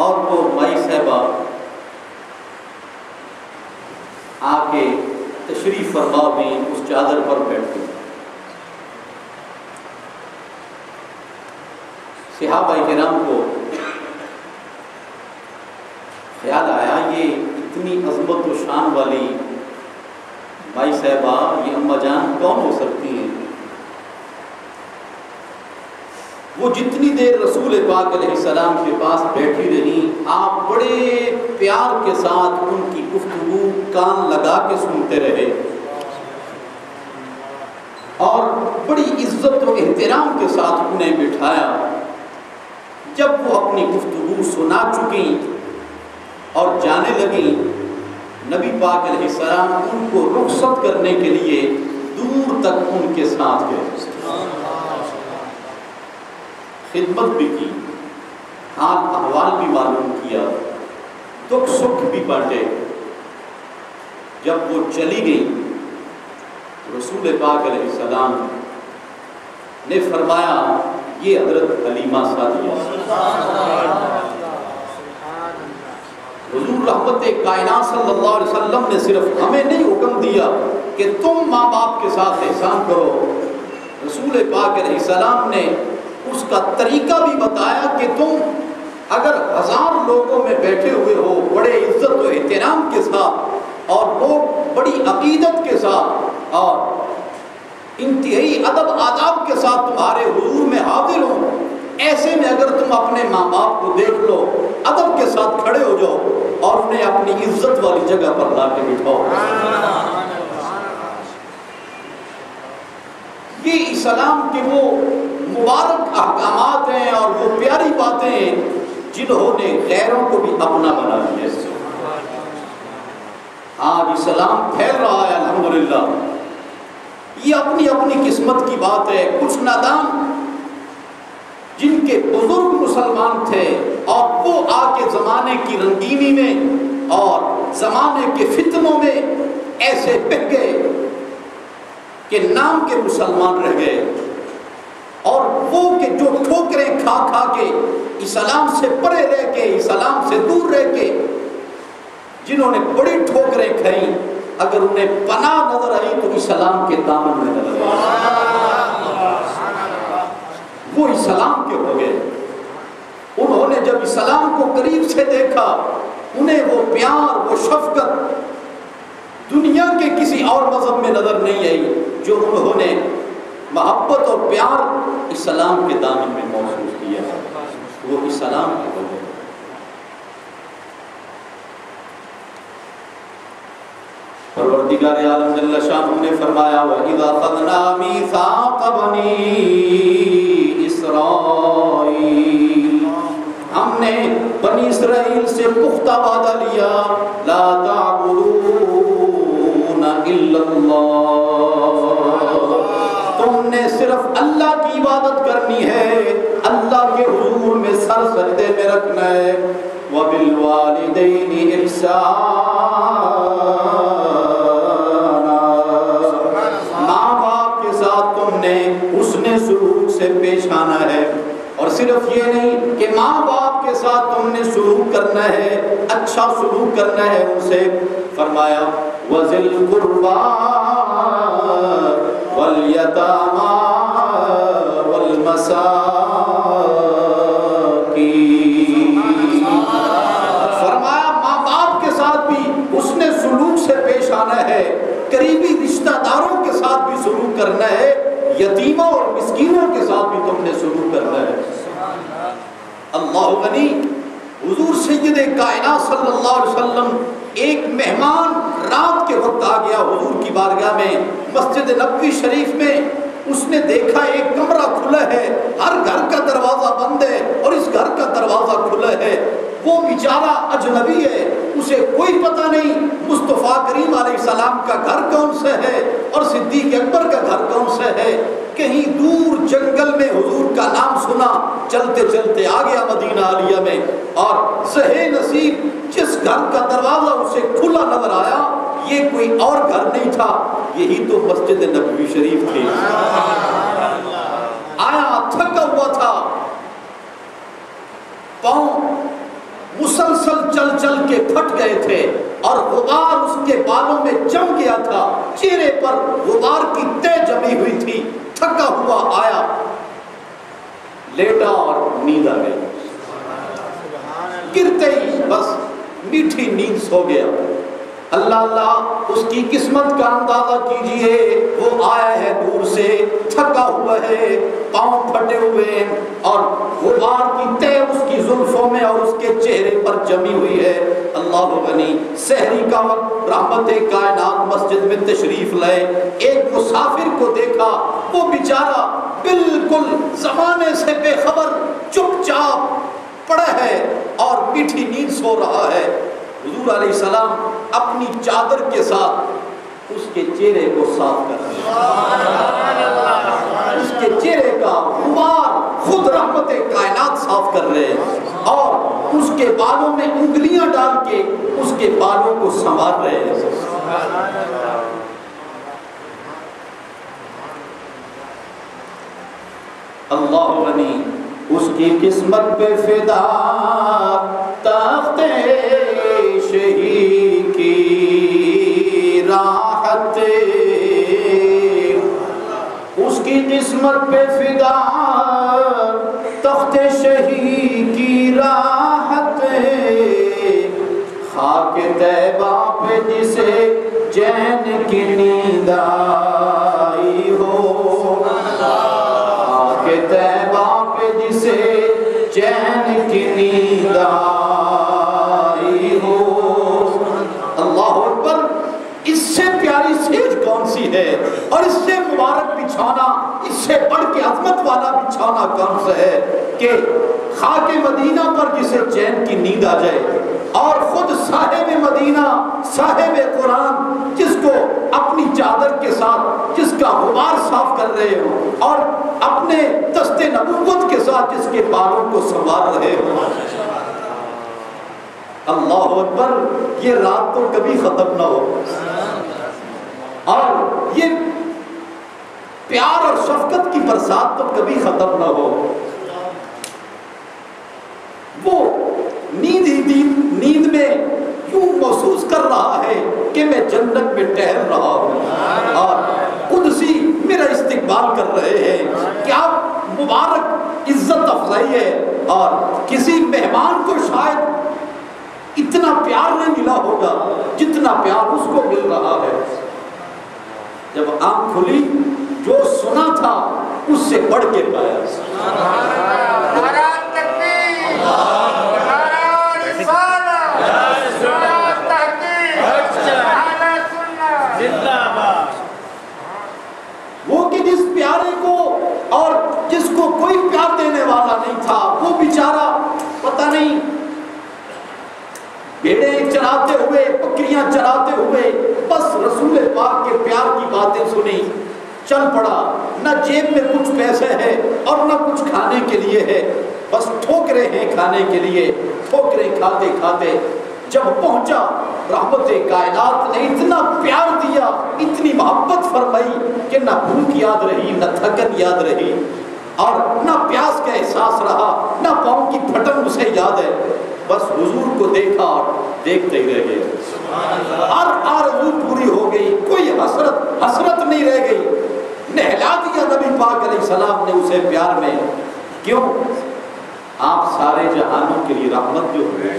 اور وہ مائی صاحبہ آ کے تشریف فرما بھی اس چادر پر بیٹھ گئی۔ صحابہ کرام کو خیال آیا یہ اتنی عظمت و شان والی مائی صاحبہ، یہ اماں جان کون ہو سکتی ہیں؟ وہ جتنی دیر رسول پاک علیہ السلام کے پاس بیٹھی رہی، آپ بڑے پیار کے ساتھ ان کی گفتگو کان لگا کے سنتے رہے اور بڑی عزت و احترام کے ساتھ انہیں بٹھایا۔ جب وہ اپنی گفتگو سنا چکی اور جانے لگی، نبی پاک علیہ السلام ان کو رخصت کرنے کے لیے دور تک ان کے ساتھ گئے، خدمت بھی کی، حال احوال بھی معلوم کیا، دکھ سکھ بھی بانٹے۔ جب وہ چلی گئی، رسول پاک علیہ السلام نے فرمایا یہ حضرت حلیمہ سعدیہ۔ حضور رحمت کائنات صلی اللہ علیہ وسلم نے صرف ہمیں نہیں حکم دیا کہ تم ماں باپ کے ساتھ احسان کرو، رسول پاک علیہ السلام نے اس کا طریقہ بھی بتایا کہ تم اگر 1000 لوگوں میں بیٹھے ہوئے ہو بڑے عزت و احترام کے ساتھ اور لوگ بڑی عقیدت کے ساتھ اور انتہائی ادب آداب کے ساتھ تمہارے حضور میں حاضر ہوں، ایسے میں اگر تم اپنے ماں باپ کو دیکھ لو، ادب کے ساتھ کھڑے ہو جاؤ اور انہیں اپنی عزت والی جگہ پر لا کے بٹھاؤ۔ یہ اسلام کے وہ مبارک احکامات ہیں اور وہ پیاری باتیں ہیں جنہوں نے غیروں کو بھی اپنا بنا لیا۔ آج اسلام پھیل رہا ہے الحمدللہ، یہ اپنی اپنی قسمت کی بات ہے۔ کچھ نادان جن کے بزرگ مسلمان تھے اور وہ آ کے زمانے کی رنگینی میں اور زمانے کے فتنوں میں ایسے بہ گئے کہ نام کے مسلمان رہ گئے، اور وہ کہ جو ٹھوکریں کھا کھا کے اسلام سے پرے رہ کے، اسلام سے دور رہ کے، جنہوں نے بڑی ٹھوکریں کھائیں، اگر انہیں پناہ نظر آئی تو اسلام کے دامن میں نظر آئی، وہ اسلام کے ہو گئے۔ انہوں نے جب اسلام کو قریب سے دیکھا، انہیں وہ پیار، وہ شفقت دنیا کے کسی اور مذہب میں نظر نہیں آئی جو انہوں نے محبت اور پیار اسلام کے دامن میں محسوس کیا، وہ اسلام کے ہو گئے۔ پروردگار عالم جل شانہ نے فرمایا وَإِذَا أَخَذْنَا مِيثَاقَ بَنِي إِسْرَائِيلَ، ہم نے بنی اسرائیل سے پختہ وعدہ لیا، لا تعبدون الا اللہ، تم نے صرف اللہ کی عبادت کرنی ہے، اللہ کے حضور میں سر سجدے میں رکھنا ہے، وَبِالْوَالِدَيْنِ إِحْسَانًا، ماں باپ کے ساتھ تم نے حسن سلوک سے پیش آنا ہے، اور صرف یہ نہیں کہ ماں باپ کے ساتھ تم نے سلوک کرنا ہے، اچھا سلوک کرنا ہے ان سے، فرمایا وَذِي الْقُرْبَى وَالْيَتَامَى وَالْمَسَاكِينِ، فرمایا ماں باپ کے ساتھ بھی حسن سلوک سے پیش آنا ہے، قریبی رشتہ داروں کے ساتھ بھی سلوک کرنا ہے، یتیموں اور مسکینوں کے ساتھ بھی تم نے سلوک کرنا ہے۔ اللہ غنی، حضور سید کائنات صلی اللہ علیہ وسلم، ایک مہمان رات کے وقت آ گیا حضور کی بارگاہ میں، مسجد نبوی شریف میں، اس نے دیکھا ایک کمرہ کھلا ہے، ہر گھر کا دروازہ بند ہے اور اس گھر کا دروازہ کھلا ہے، وہ بیچارہ اجنبی ہے، اسے کوئی پتہ نہیں مصطفیٰ کریم علیہ السلام کا گھر کون سا ہے اور صدیق اکبر کا گھر کون سا ہے۔ کہیں دور جنگل میں حضور کا نام سنا، چلتے چلتے آ گیا مدینہ عالیہ میں، اور صحیح نصیب جس گھر کا دروازہ اسے کھلا نظر آیا، یہ کوئی اور گھر نہیں تھا، یہی تو مسجد نبوی شریف تھی۔ آیا تھکا ہوا تھا، پاؤں چل چل کے پھٹ گئے تھے اور غبار اس کے بالوں میں جم گیا تھا، چہرے پر غبار کی تہ جمی ہوئی تھی، تھکا ہوا آیا، لیٹا اور نیند آ گئی، گرتے ہی بس میٹھی نیند سو گیا۔ اللہ اللہ اس کی قسمت کا اندازہ کیجئے، وہ آیا ہے دور سے، تھکا ہوا ہے، پاؤں پھٹے ہوئے اور غبار کی تہ اس کی زلفوں میں اور اس کے چہرے پر جمی ہوئی ہے۔ اللہ غنی، سحری کا وقت رحمت کائنات مسجد میں تشریف لائے، ایک مسافر کو دیکھا، وہ بیچارہ بالکل زمانے سے بے خبر چپ چاپ پڑا ہے اور میٹھی نیند سو رہا ہے۔ حضور علیہ السلام اپنی چادر کے ساتھ اس کے چہرے کو صاف کر رہے ہیں، اس کے چہرے کا غبار خود رحمت کائنات صاف کر رہے ہیں اور اس کے بالوں میں انگلیاں ڈال کے اس کے بالوں کو سنوار رہے ہیں۔ اللہ غنی، اس کی قسمت پہ فدا تخت شہی کی راحت، اس کی قسمت پہ فدا تخت شہی کی راحت، خاک طیبہ پہ جسے چین کی نیند آئی ہو، خاک طیبہ پہ جسے چین کی نیند آئی ہو۔ اللہ اکبر، اس سے پیاری سیج کون سی ہے اور اس سے مبارک بچھانا، اس سے بڑھ کے عظمت والا بچھانا کون سا ہے کہ خاک مدینہ پر جسے چین کی نیند آ جائے اور خود صاحب مدینہ صاحب قرآن جس کو اپنی چادر کے ساتھ جس کا غبار صاف کر رہے ہو اور اپنے دست نبوت کے ساتھ جس کے بالوں کو سنوار رہے ہو۔ اللہ اکبر، یہ رات تو کبھی ختم نہ ہو اور یہ پیار اور شفقت کی برسات تو کبھی ختم نہ ہو۔ وہ نیند میں یوں محسوس کر رہا ہے کہ میں جنت میں ٹہل رہا ہوں اور قدسی میرا استقبال کر رہے ہیں۔ کیا مبارک عزت افزائی ہے، اور کسی مہمان کو شاید اتنا پیار نہیں ملا ہوگا جتنا پیار اس کو مل رہا ہے۔ جب آنکھ کھلی جو سنا تھا اس سے بڑھ کے پایا۔ وہ کہ جس پیارے کو اور جس کو کوئی پیار دینے والا نہیں تھا، وہ بیچارہ پتہ نہیں بھیڑیں چراتے ہوئے، بکریاں چراتے ہوئے بس رسول پاک کے پیار کی باتیں سنی، چل پڑا، نہ جیب میں کچھ پیسے ہے اور نہ کچھ کھانے کے لیے ہے، بس ٹھوکرے ہیں کھانے کے لیے، ٹھوکرے کھاتے کھاتے جب پہنچا رحمت کائنات نے اتنا پیار دیا، اتنی محبت فرمائی کہ نہ بھوک یاد رہی، نہ تھکن یاد رہی اور نہ پیاس کا احساس رہا، نہ پاؤں کی پھٹن اسے یاد ہے۔ بس حضور کو دیکھا اور دیکھتے ہی رہ گئے، ہر آرزو پوری ہو گئی، کوئی حسرت نہیں رہ گئی، نہلا دیا نبی پاک علیہ السلام نے اسے پیار میں۔ کیوں؟ آپ سارے جہانوں کے لیے رحمت جو ہوئے۔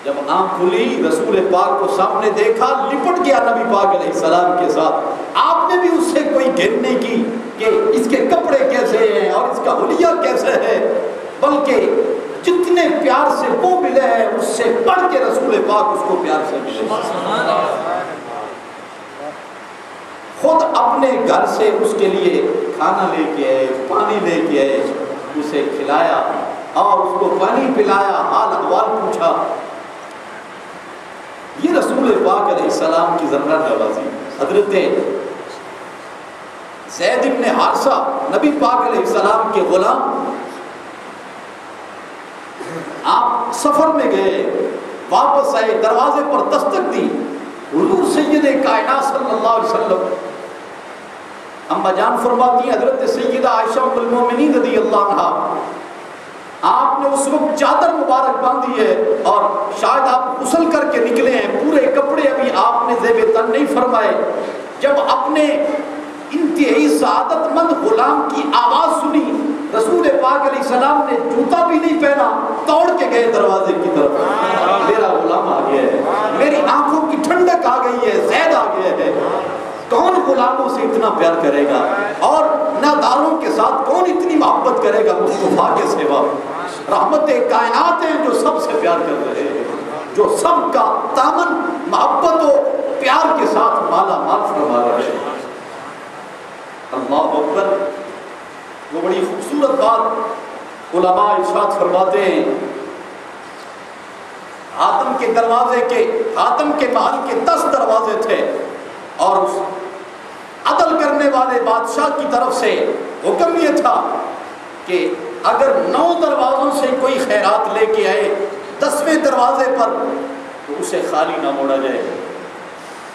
جب آنکھ کھلی رسول پاک کو سامنے دیکھا، لپٹ گیا نبی پاک علیہ السلام کے ساتھ۔ آپ نے بھی اس سے کوئی گھن نہیں کی کہ اس کے کپڑے کیسے ہیں اور اس کا حلیہ کیسے ہے، بلکہ جتنے پیار سے وہ ملے ہیں اس سے بڑھ کے رسول پاک اس کو پیار سے ملے۔ خود اپنے گھر سے اس کے لیے کھانا لے کے آئے، پانی لے کے آئے، اسے کھلایا اور اس کو پانی پلایا، حال احوال پوچھا۔ یہ رسول پاک علیہ السلام کی ذرہ نوازی۔ حضرت زید بن حارثہ نبی پاک علیہ السلام کے غلام، آپ سفر میں گئے، واپس آئے، دروازے پر دستک دی، حضور سید کائنات صلی اللہ علیہ وسلم، اما جان فرماتی ہیں حضرت سیدہ عائشہ ام المومنین رضی اللہ عنہا، آپ آپ نے اس وقت چادر مبارک باندھی ہے اور شاید آپ غسل کر کے نکلے ہیں، پورے کپڑے ابھی آپ نے زیب تن نہیں فرمائے، جب اپنے انتہائی سعادت مند غلام کی آواز سنی، رسول پاک علیہ السلام نے جوتا بھی نہیں پہنا، توڑ کے گئے دروازے کی طرف، میرا غلام آ گیا ہے، میری آنکھوں کی ٹھنڈک آ گئی ہے، زید آ گیا ہے۔ کون غلاموں سے اتنا پیار کرے گا اور ناداروں کے ساتھ کون اتنی محبت کرے گا مصطفیٰ کے سوا؟ رحمت کائنات ہیں جو سب سے پیار کر رہے ہیں، جو سب کا دامن محبت و پیار کے ساتھ مالا مال فرما رہے ہیں۔ اللہ اکبر۔ وہ بڑی خوبصورت بات علماء ارشاد فرماتے ہیں، حاتم کے دروازے کے، حاتم کے محل کے 10 دروازے تھے اور اس عدل کرنے والے بادشاہ کی طرف سے حکم یہ تھا کہ اگر 9 دروازوں سے کوئی خیرات لے کے آئے 10ویں دروازے پر تو اسے خالی نہ موڑا جائے۔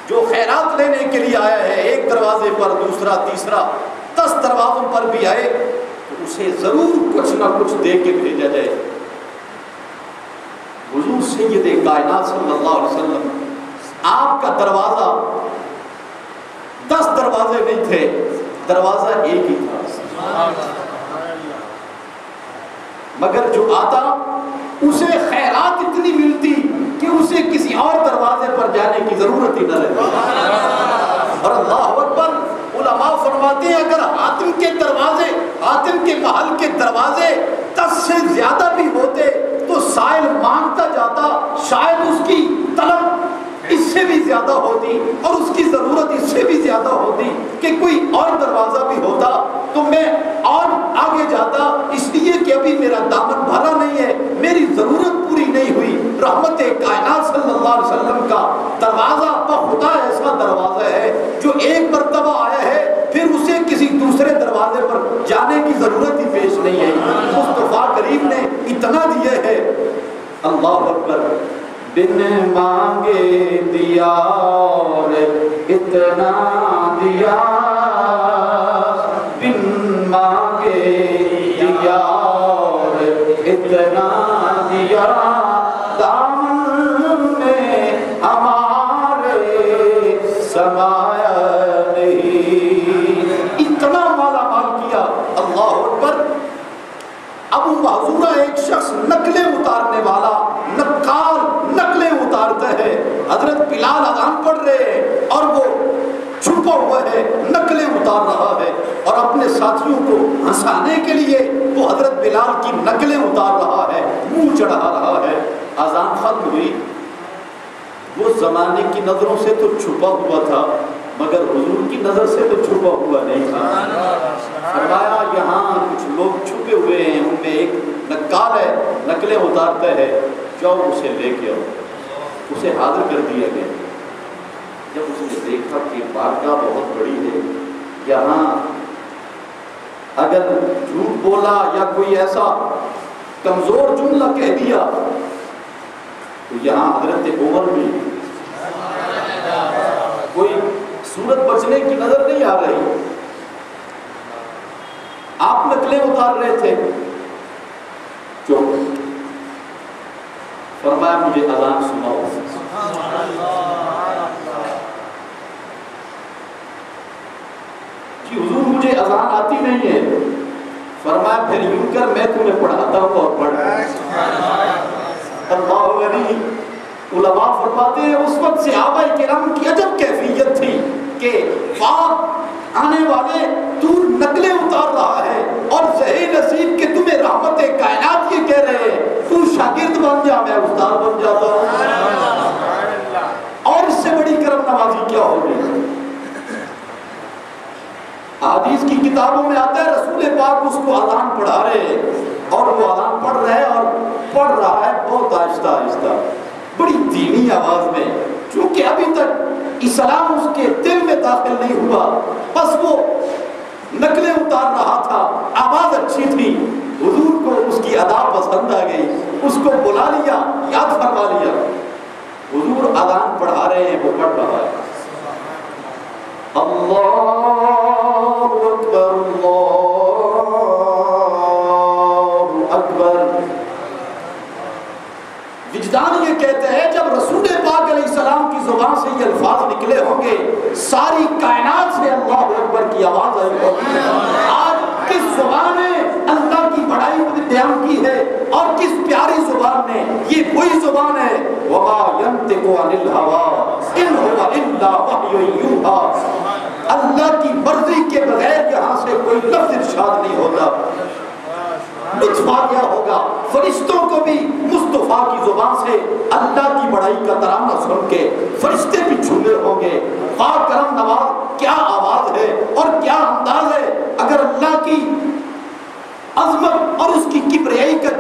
جو خیرات لینے کے لیے آیا ہے ایک دروازے پر، دوسرا، تیسرا، 10 دروازوں پر بھی آئے تو اسے ضرور کچھ نہ کچھ دے کے بھیجا جائے۔ حضور سید کائنات صلی اللہ علیہ وسلم، آپ کا دروازہ 10 دروازے نہیں تھے، دروازہ ایک ہی تھا، مگر جو آتا اسے خیرات اتنی ملتی کہ اسے کسی اور دروازے پر جانے کی ضرورت ہی نہ رہتی۔ اور اللہ اکبر، علماء فرماتے ہیں اگر حاتم کے دروازے، حاتم کے محل کے دروازے 10 سے زیادہ بھی ہوتے تو سائل مانگتا جاتا، شاید اس کی طلب اس سے بھی زیادہ ہوتی اور اس کی ضرورت اس سے بھی زیادہ ہوتی کہ کوئی اور دروازہ بھی ہوتا تو میں اور آگے جاتا، اس لیے کہ ابھی میرا دامن بھرا نہیں ہے، میری ضرورت پوری نہیں ہوئی۔ رحمت کائنات صلی اللہ علیہ وسلم کا دروازہ بخدا ایسا دروازہ ہے جو ایک مرتبہ آیا ہے پھر اسے کسی دوسرے دروازے پر جانے کی ضرورت ہی پیش نہیں ہے۔ مصطفیٰ کریم نے اتنا دیا ہے۔ اللہ اکبر۔ بن مانگے دیا اور اتنا دیا، بن مانگے دیا اور اتنا دیا، دامن میں ہمارے سمایا نہیں، اتنا مالا مال کیا۔ اللہ اکبر۔ ابو محذورہ ایک شخص نقلیں اتارنے والا، نقال نقلیں اتارتا ہے، حضرت بلال اذان پڑھ رہے ہیں اور وہ چھپا ہوا ہے، نقلیں اتار رہا ہے اور اپنے ساتھیوں کو ہنسانے کے لیے وہ حضرت بلال کی نقلیں اتار رہا ہے، منہ چڑھا رہا ہے۔ اذان ختم ہوئی، وہ زمانے کی نظروں سے تو چھپا ہوا تھا مگر حضور کی نظر سے تو چھپا ہوا نہیں تھا۔ فرمایا یہاں کچھ لوگ چھپے ہوئے ہیں، ان میں ایک نقال ہے، نقلیں اتارتا ہے، جاؤ اسے لے کے آؤ۔ اسے حاضر کر دیا گیا۔ جب اس نے دیکھا کہ بارگاہ بہت بڑی ہے، یہاں اگر جھوٹ بولا یا کوئی ایسا کمزور جملہ کہہ دیا تو یہاں حضرت عمر بھی کوئی صورت بچنے کی نظر نہیں آ رہی۔ آپ نقلیں اتار رہے تھے، چپ۔ فرمایا مجھے اذان سناؤ۔ جی حضور مجھے اذان آتی نہیں ہے۔ فرمایا پھر یوں کر، میں تمہیں پڑھاتا ہوں اور پڑھ۔ اللہ غنی۔ علماء فرماتے ہیں اس وقت صحابہ کرام کی عجب کیفیت تھی کہ باپ آنے والے تو نقلیں اتار رہا ہے اور صحیح نصیب کہ تمہیں رحمت کائنات یہ کہہ رہے ہیں تو شاگرد بن جا، میں استاد بن جاتا ہوں۔ اور اس سے بڑی کرم نوازی کیا ہوگی؟ حدیث کی کتابوں میں آتا ہے رسول پاک اس کو اذان پڑھا رہے ہیں اور وہ اذان پڑھ رہے ہیں اور پڑھ رہا ہے بہت آہستہ آہستہ، بڑی دھیمی آواز میں، چونکہ ابھی تک اسلام اس کے دل میں داخل نہیں ہوا، بس وہ نقلیں اتار رہا تھا، آواز اچھی تھی، حضور کو اس کی ادا پسند آ گئی، اس کو بلا لیا، یاد فرما لیا۔ حضور اذان پڑھا رہے ہیں، وہ پڑھ رہا ہے اللہ اکبر اللہ اکبر وجدان یہ کہتے ہیں جب رسول پاک علیہ السلام کی زبان سے یہ الفاظ نکلے ہوں گے ساری کائنات سے اللہ اکبر کی آواز آئی ہوگی۔ آج کس زبان نے اللہ کی بڑائی بیان کی ہے اور کس پیاری زبان نے، یہ وہی زبان ہے وما ينطق عن الهوى ان هو الا وحی یوحی، اللہ کی مرضی کے بغیر یہاں سے کوئی لفظ ارشاد نہیں ہوتا۔ لطف آ گیا ہوگا فرشتوں کو بھی مصطفیٰ کی زبان سے اللہ کی بڑائی کا ترانہ سن کے فرشتے بھی جھومے ہوں گے۔ پاک کرم نواز کیا آواز ہے اور کیا انداز ہے، اگر اللہ کی عظمت اور اس کی کبریائی کا